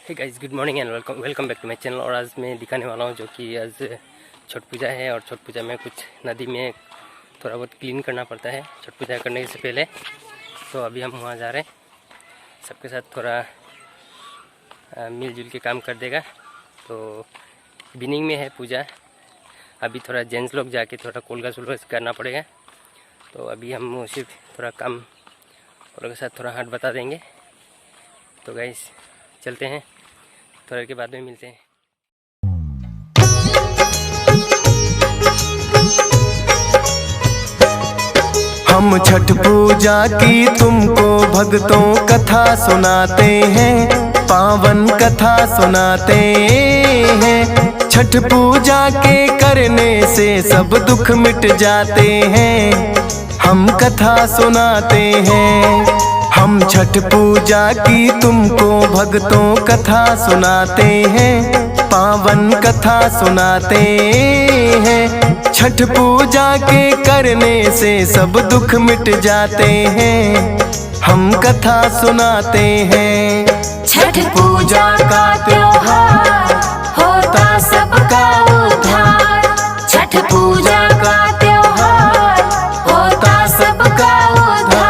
Hey guys, good morning and welcome back to my channel. और आज मैं दिखाने वाला हूँ जो कि आज छठ पूजा है और छठ पूजा में कुछ नदी में थोड़ा बहुत क्लीन करना पड़ता है छठ पूजा करने से पहले। तो अभी हम वहाँ जा रहे हैं, सबके साथ थोड़ा मिलजुल के काम कर देगा। तो इवनिंग में है पूजा, अभी थोड़ा जेंट्स लोग जाके थोड़ा कोलगा करना पड़ेगा। तो अभी हम सिर्फ थोड़ा काम और के साथ थोड़ा हाथ बता देंगे। तो गाइस चलते हैं, थोड़ा के बाद में मिलते हैं। हम छठ पूजा की तुमको भक्तों कथा सुनाते हैं, पावन कथा सुनाते हैं। छठ पूजा के करने से सब दुख मिट जाते हैं, हम कथा सुनाते हैं। हम छठ पूजा की तुमको भक्तों कथा सुनाते हैं, पावन कथा सुनाते हैं। छठ पूजा के करने से सब दुख मिट जाते हैं, हम कथा सुनाते हैं। छठ पूजा का त्योहार होता सबका उद्धार। छठ पूजा का त्योहार होता सबका उद्धार।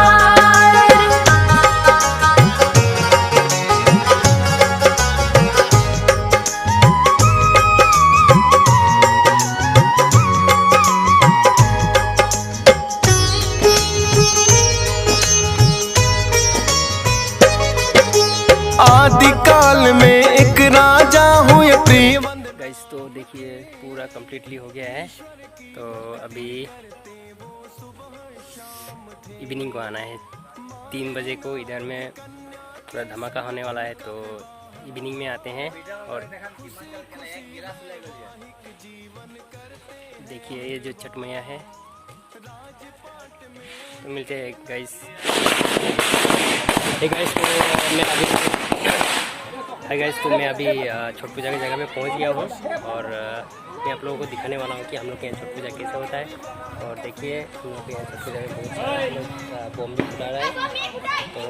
आदिकाल में एक राजा हुए प्रियवंत। गाइस तो देखिए पूरा कंप्लीटली हो गया है। तो अभी इवनिंग को आना है 3 बजे को। इधर में पूरा धमाका होने वाला है, तो इवनिंग में आते हैं। और देखिए ये जो छठ मैया है, तो मिलते हैं गाइस। तो मैं अभी छठ पूजा की जगह में पहुंच गया हूँ और मैं आप लोगों को दिखाने वाला हूँ कि हम लोग के यहाँ छठ पूजा कैसे होता है। और देखिए हम लोग के यहाँ छठ पूजा में पहुँच बॉम्ब भी फुला रहा है, तो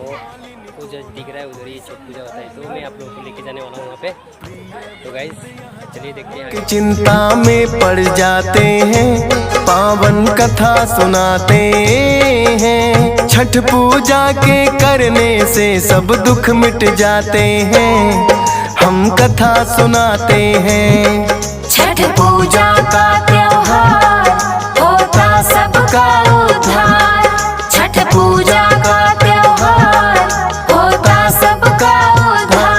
जो दिख रहा है उधर ही छठ पूजा होता है। तो मैं आप लोगों को लेके जाने वाला हूँ वहाँ पे। तो गाइस चलिए देखते हैं। चिंता में पड़ जाते हैं, पावन कथा सुनाते हैं। छठ पूजा के करने से सब दुख मिट जाते हैं, हम कथा सुनाते हैं। छठ पूजा का त्योहार होता सबका उद्धार। छठ पूजा का त्योहार होता सबका उद्धार।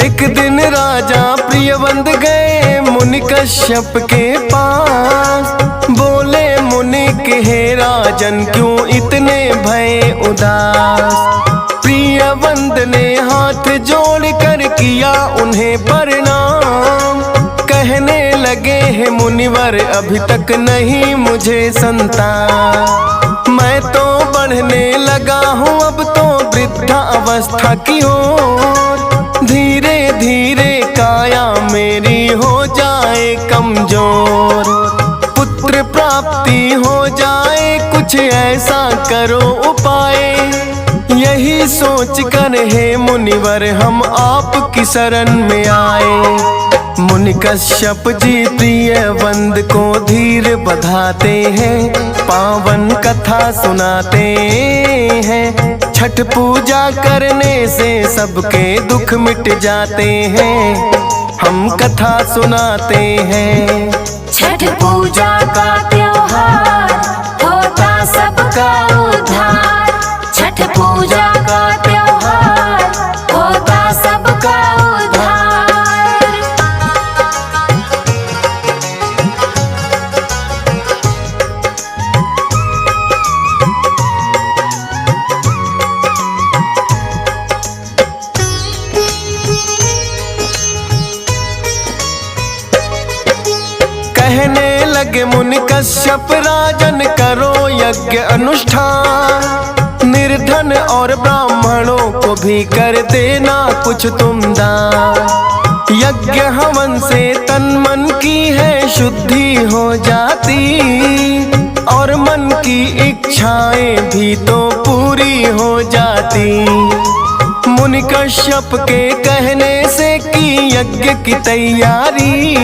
एक दिन राजा प्रियवंत गए मुनि कश्यप के पास। बोले मुनि के हे राजन क्यों इतने भय उदास। प्रियवंत ने हाथ जोड़ कर किया उन्हें प्रणाम। कहने लगे हे मुनिवर अभी तक नहीं मुझे संतान। मैं तो बढ़ने लगा हूँ अब तो वृद्धा अवस्था की ओर। धीरे धीरे काया मेरी हो जाए कमजोर। पुत्र प्राप्ति हो जाए कुछ ऐसा करो उपाय। यही सोच कर हे मुनिवर हम आपकी शरण में आए। मुनि कश्यप जी प्रियवंत को धीर बधाते हैं, पावन कथा सुनाते हैं। छठ पूजा करने से सबके दुख मिट जाते हैं, हम कथा सुनाते हैं। छठ पूजा का त्योहार होता सबका उद्धार। छठ पूजा का त्योहार होता सबका उद्धार। कहने लगे मुनि कश्यप राजन करो यज्ञ अनुष्ठान। निर्धन गोधन और ब्राह्मणों को भी कर देना कुछ तुम दान। यज्ञ हवन से तन मन की है शुद्धि हो जाती, और मन की इच्छाएं भी तो पूरी हो जाती। मुनि कश्यप के कहने से की यज्ञ की तैयारी,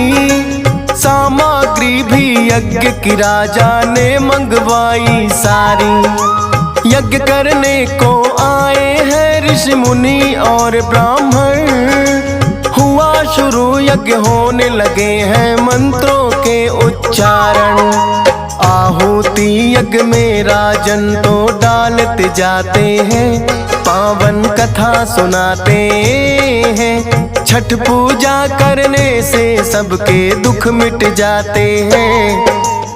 सामग्री भी यज्ञ की राजा ने मंगवाई सारी। यज्ञ करने को आए हैं ऋषि मुनि और ब्राह्मण, हुआ शुरू यज्ञ होने लगे हैं मंत्रों के उच्चारण। आहुति यज्ञ में राजन तो डालते जाते हैं, पावन कथा सुनाते हैं। छठ पूजा करने से सबके दुख मिट जाते हैं,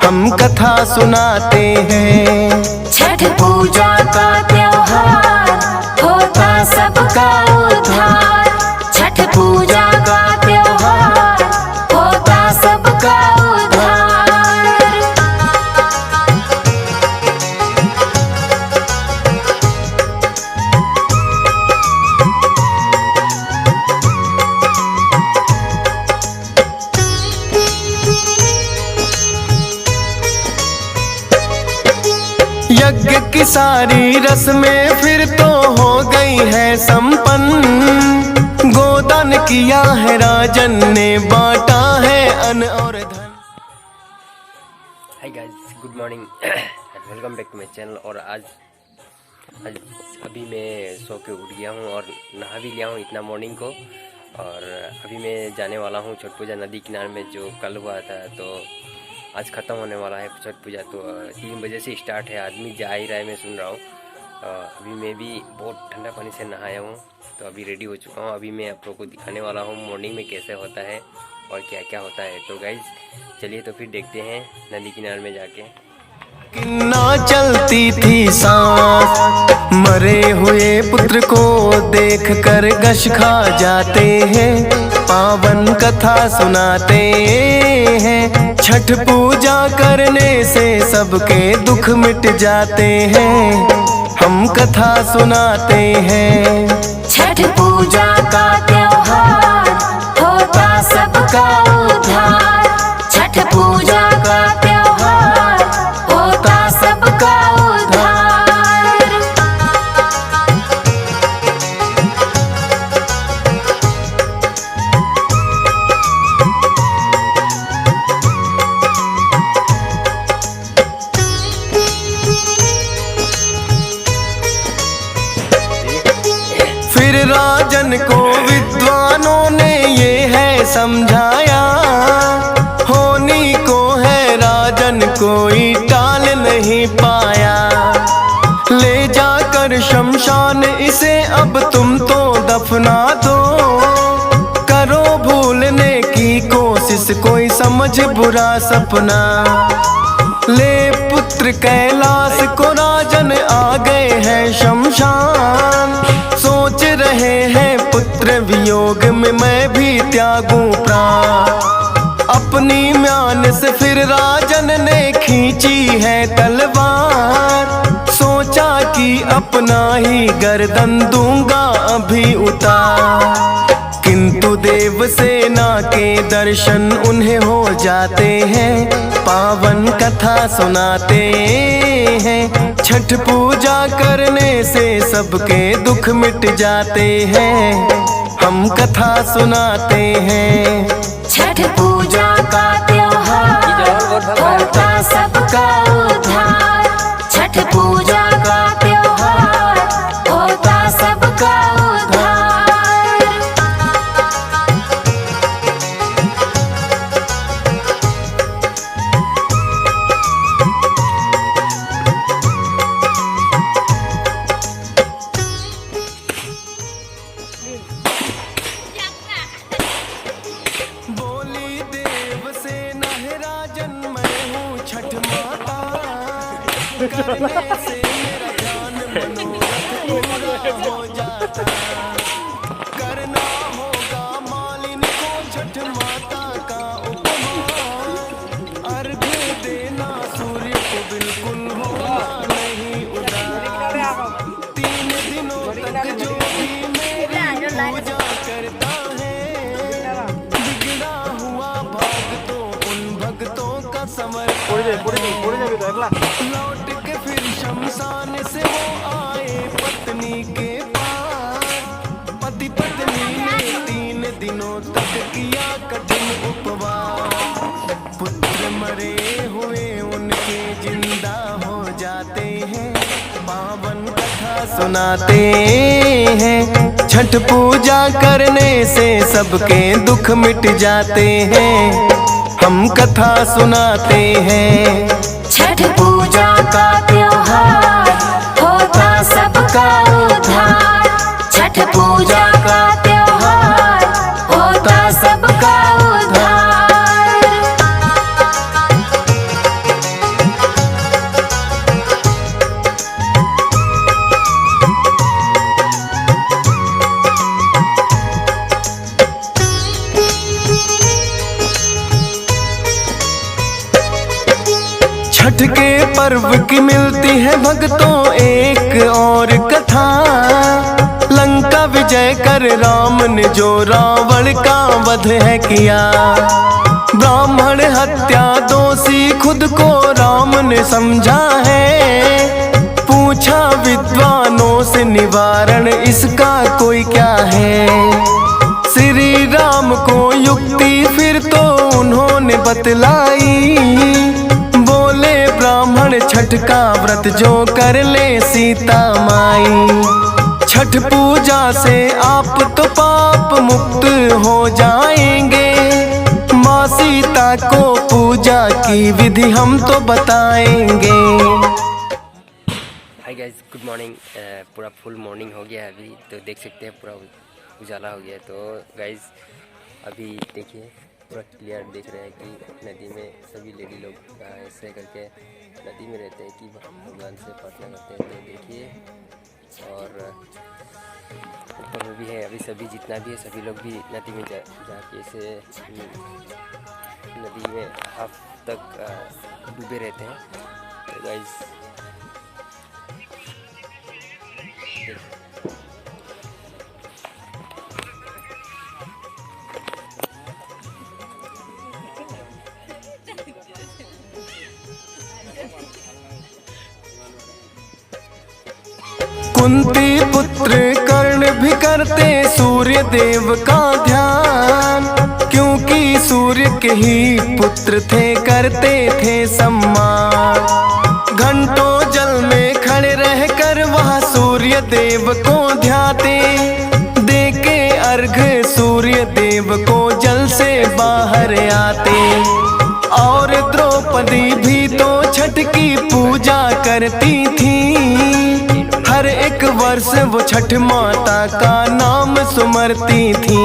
हम कथा सुनाते हैं। छठ पूजा का त्योहार होता सबका उद्धार। छठ पूजा का त्योहार होता सबका उद्धार। यज्ञ की सारी रस्में फिर तो हो गई है संपन्न, गोदान किया है राजन ने, बांटा है अन्न और धन। Hi guys, good morning and welcome back to my channel. और आज अभी मैं सो के उठ गया हूँ और नहा भी लिया हूँ इतना मॉर्निंग को। और अभी मैं जाने वाला हूँ छठ पूजा नदी किनारे में, जो कल हुआ था। तो आज ख़त्म होने वाला है छठ पूजा। तो 3 बजे से स्टार्ट है, आदमी जा ही रहा है, मैं सुन रहा हूँ। अभी मैं भी बहुत ठंडा पानी से नहाया हूँ, तो अभी रेडी हो चुका हूँ। अभी मैं आप लोगों को दिखाने वाला हूँ मॉर्निंग में कैसे होता है और क्या क्या होता है। तो गाइज चलिए तो फिर देखते हैं नदी किनारे में जाके। किन्ना चलती थी सांस, मरे हुए पुत्र को देख कर गश खा जाते हैं, पावन कथा सुनाते हैं। छठ पूजा करने से सबके दुख मिट जाते हैं, हम कथा सुनाते हैं। छठ पूजा का त्योहार होता सबका उद्धार। छठ पूजा का त्योहार होता सबका उद्धार। फिर राजन को विद्वानों ने ये है समझाया, होनी को है राजन कोई टाल नहीं पाया। ले जाकर शमशान इसे अब तुम तो दफना दो, करो भूलने की कोशिश कोई समझ बुरा सपना। ले पुत्र कैलाश को राजन आ गए हैं शमशान, सोच रहे हैं पुत्र वियोग में मैं भी त्यागूं प्राण। अपनी म्यान से फिर राजन ने खींची है तलवार, सोचा कि अपना ही गर्दन दूंगा अभी उतार। किंतु देव सेना के दर्शन उन्हें हो जाते हैं, पावन कथा सुनाते हैं। छठ पूजा करने से सबके दुख मिट जाते हैं, हम कथा सुनाते हैं। छठ पूजा का त्योहार होता सबका उद्धार। छठ पूजा का त्योहार होता सबका उद्धार। बोली देव सेना है राजन मैं हूँ छठ माता, करने से मेरा ध्यान मनोरथ पूरा हो जाता। करना होगा मालिन को छठ माता का उपमान, अर्घ देना सूर्य को बिल्कुल होगा नहीं उदास। 3 लौट के फिर शमशान से वो आए पत्नी के पास। पति पत्नी ने 3 दिनों तक किया कठिन उपवास। पुत्र मरे हुए उनके जिंदा हो जाते हैं, पावन कथा सुनाते हैं। छठ पूजा करने से सबके दुख मिट जाते हैं, हम कथा सुनाते हैं। छठ पूजा का त्योहार होता सबका उद्धार। छठ पूजा का त्योहार होता सबका उद्धार। छठ के पर्व की मिलती है भक्तों एक और कथा। लंका विजय कर राम ने जो रावण का वध है किया। ब्राह्मण हत्या दोषी खुद को राम ने समझा है। पूछा विद्वानों से निवारण इसका कोई क्या है। श्री राम को युक्ति फिर तो उन्होंने बतलाई। बोले ब्राह्मण छठ का व्रत जो कर ले सीता माई। छठ पूजा से आप तो पाप मुक्त हो जाएंगे। माँ सीता को पूजा की विधि हम तो बताएंगे। हाय गाइस, गुड मॉर्निंग। पूरा फुल मॉर्निंग हो गया है अभी, तो देख सकते हैं पूरा उजाला हो गया है। तो गाइस अभी देखिए पूरा क्लियर देख रहे हैं कि नदी में सभी लेडी लोग ऐसे करके नदी में रहते हैं कि भगवान से प्रार्थना करते हैं। तो देखिए और ऊपर में भी है अभी सभी जितना भी है सभी लोग भी नदी में जाके ऐसे नदी में हाफ तक डूबे रहते हैं। तो गाइस कुंती पुत्र कर्ण भी करते सूर्य देव का ध्यान। क्योंकि सूर्य के ही पुत्र थे करते थे सम्मान। घंटों जल में खड़े रहकर वह सूर्य देव को ध्याते। देके अर्घ सूर्य देव को जल से बाहर आते। और द्रौपदी भी तो छठ की पूजा करती थी। हर एक वर्ष वो छठ माता का नाम सुमरती थी।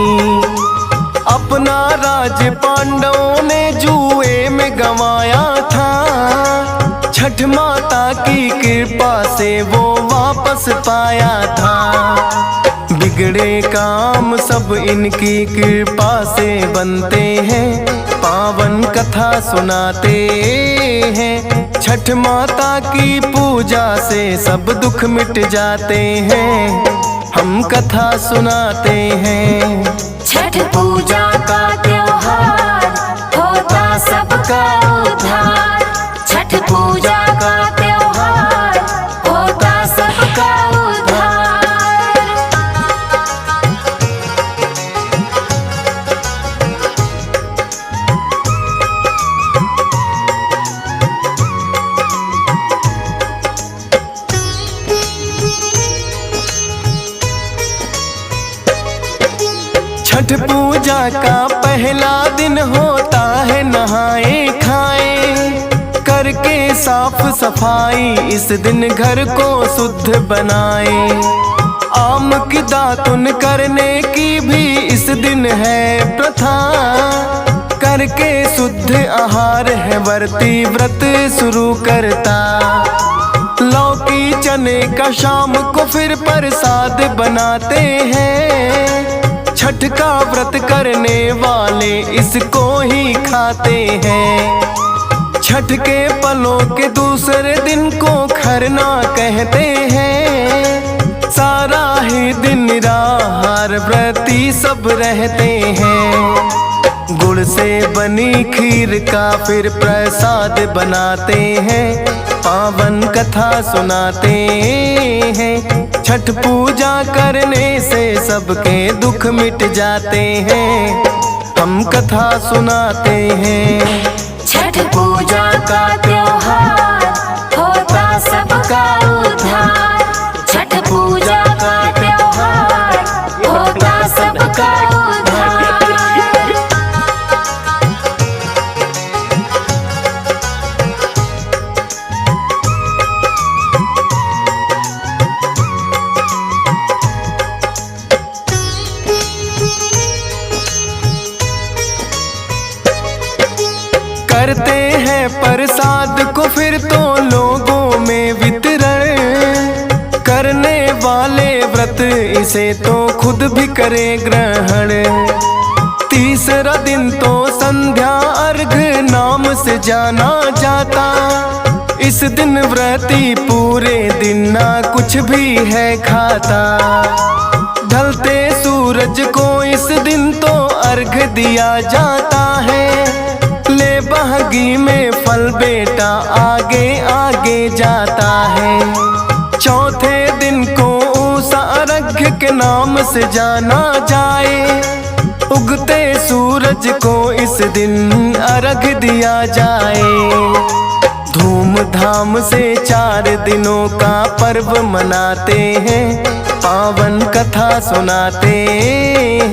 अपना राज पांडवों ने जुए में गंवाया था। छठ माता की कृपा से वो वापस पाया था। बिगड़े काम सब इनकी कृपा से बनते हैं, पावन कथा सुनाते हैं। छठ माता की पूजा से सब दुख मिट जाते हैं, हम कथा सुनाते हैं। छठ पूजा का त्योहार होता सबका उद्धार। छठ पूजा का त्योहार होता सबका उद्धार। छठ पूजा का पहला दिन होता है नहाए खाए। करके साफ सफाई इस दिन घर को शुद्ध बनाए। आम की दातुन करने की भी इस दिन है प्रथा। करके शुद्ध आहार है वर्ती व्रत शुरू करता। लौकी चने का शाम को फिर प्रसाद बनाते हैं। छठ का व्रत करने वाले इसको ही खाते हैं। छठ के पलों के दूसरे दिन को खरना कहते हैं। सारा ही दिन निराहार व्रती सब रहते हैं। गुड़ गुड़ से बनी खीर का फिर प्रसाद बनाते हैं, पावन कथा सुनाते हैं। छठ पूजा करने से सबके दुख मिट जाते हैं, हम कथा सुनाते हैं। छठ पूजा का त्योहार होता सबका उद्धार। छठ पूजा का त्योहार होता सबका उद्धार। करते हैं प्रसाद को फिर तो लोगों में वितरण, करने वाले व्रत इसे तो खुद भी करे ग्रहण। तीसरा दिन तो संध्या अर्घ नाम से जाना जाता, इस दिन व्रती पूरे दिन ना कुछ भी है खाता। ढलते सूरज को इस दिन तो अर्घ दिया जाता है, ले बहगी में फल बेटा आगे आगे जाता है। चौथे दिन को उषा अर्घ्य के नाम से जाना जाए, उगते सूरज को इस दिन अर्घ दिया जाए। धूमधाम से 4 दिनों का पर्व मनाते हैं, पावन कथा सुनाते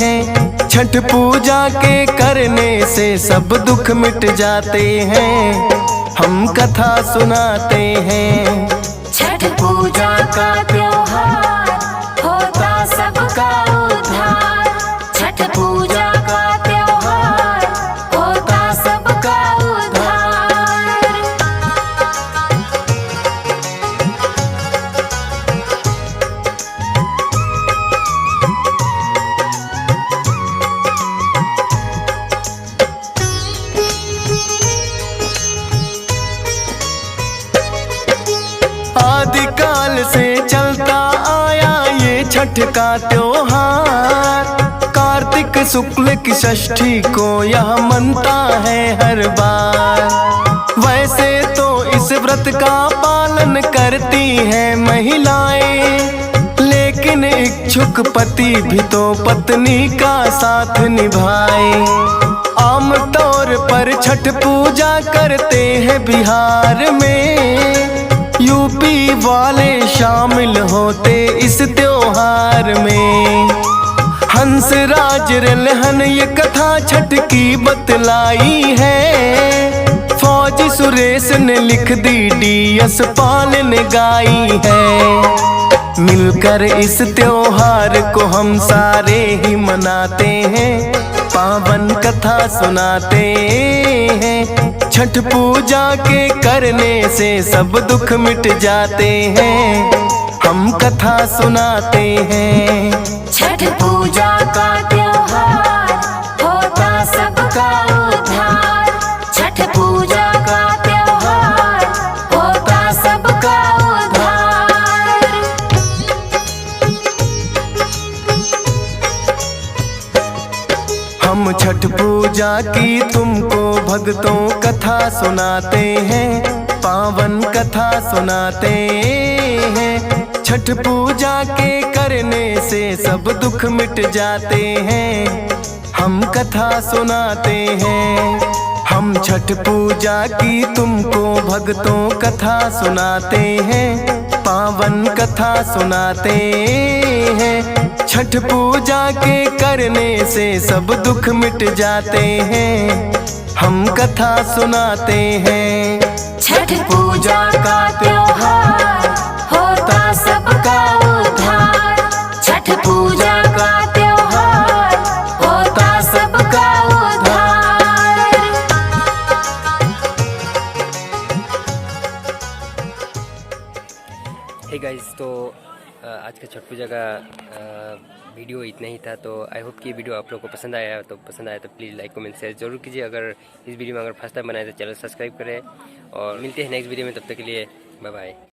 हैं। छठ पूजा के करने से सब दुख मिट जाते हैं, हम कथा सुनाते हैं। छठ पूजा का त्योहार होता सबका उद्धार। छठ पूजा का त्योहार होता सबका उद्धार। आदिकाल से चलता आया ये छठ का त्योहार, कार्तिक शुक्ल की षष्ठी को यह मनता है हर बार। वैसे तो इस व्रत का पालन करती हैं महिलाएं, लेकिन इच्छुक पति भी तो पत्नी का साथ निभाए। आम तौर पर छठ पूजा करते हैं बिहार में, यूपी वाले शामिल होते इस त्योहार में। हंसराज रेलहन ये कथा छठ की बतलाई है, फौजी सुरेश ने लिख दी, DS पाल ने गाई है। मिलकर इस त्योहार को हम सारे ही मनाते हैं, पावन कथा सुनाते हैं। छठ पूजा के करने से सब दुख मिट जाते हैं, हम कथा सुनाते हैं। छठ पूजा का त्योहार होता सबका उद्धार। छठ पूजा का त्योहार होता सबका उद्धार। हम छठ पूजा की तुमको भक्तों कथा सुनाते हैं, पावन कथा सुनाते हैं। छठ पूजा के करने से सब दुख मिट जाते हैं, हम कथा सुनाते हैं। हम छठ पूजा की तुमको भक्तों कथा सुनाते हैं, पावन कथा सुनाते हैं। छठ पूजा के करने से सब दुख मिट जाते हैं, हम कथा सुनाते हैं। छठ पूजा का त्योहार होता सबका उद्धार। छठ पूजा का त्योहार होता सबका उद्धार। हे गाइस, तो आज का छठ पूजा का वीडियो इतना ही था। तो आई होप कि ये वीडियो आप लोगों को पसंद आया तो प्लीज़ लाइक कमेंट शेयर जरूर कीजिए। अगर इस वीडियो में अगर फर्स्ट टाइम बनाए तो चैनल सब्सक्राइब करें, और मिलते हैं नेक्स्ट वीडियो में। तब तक के लिए बाय बाय।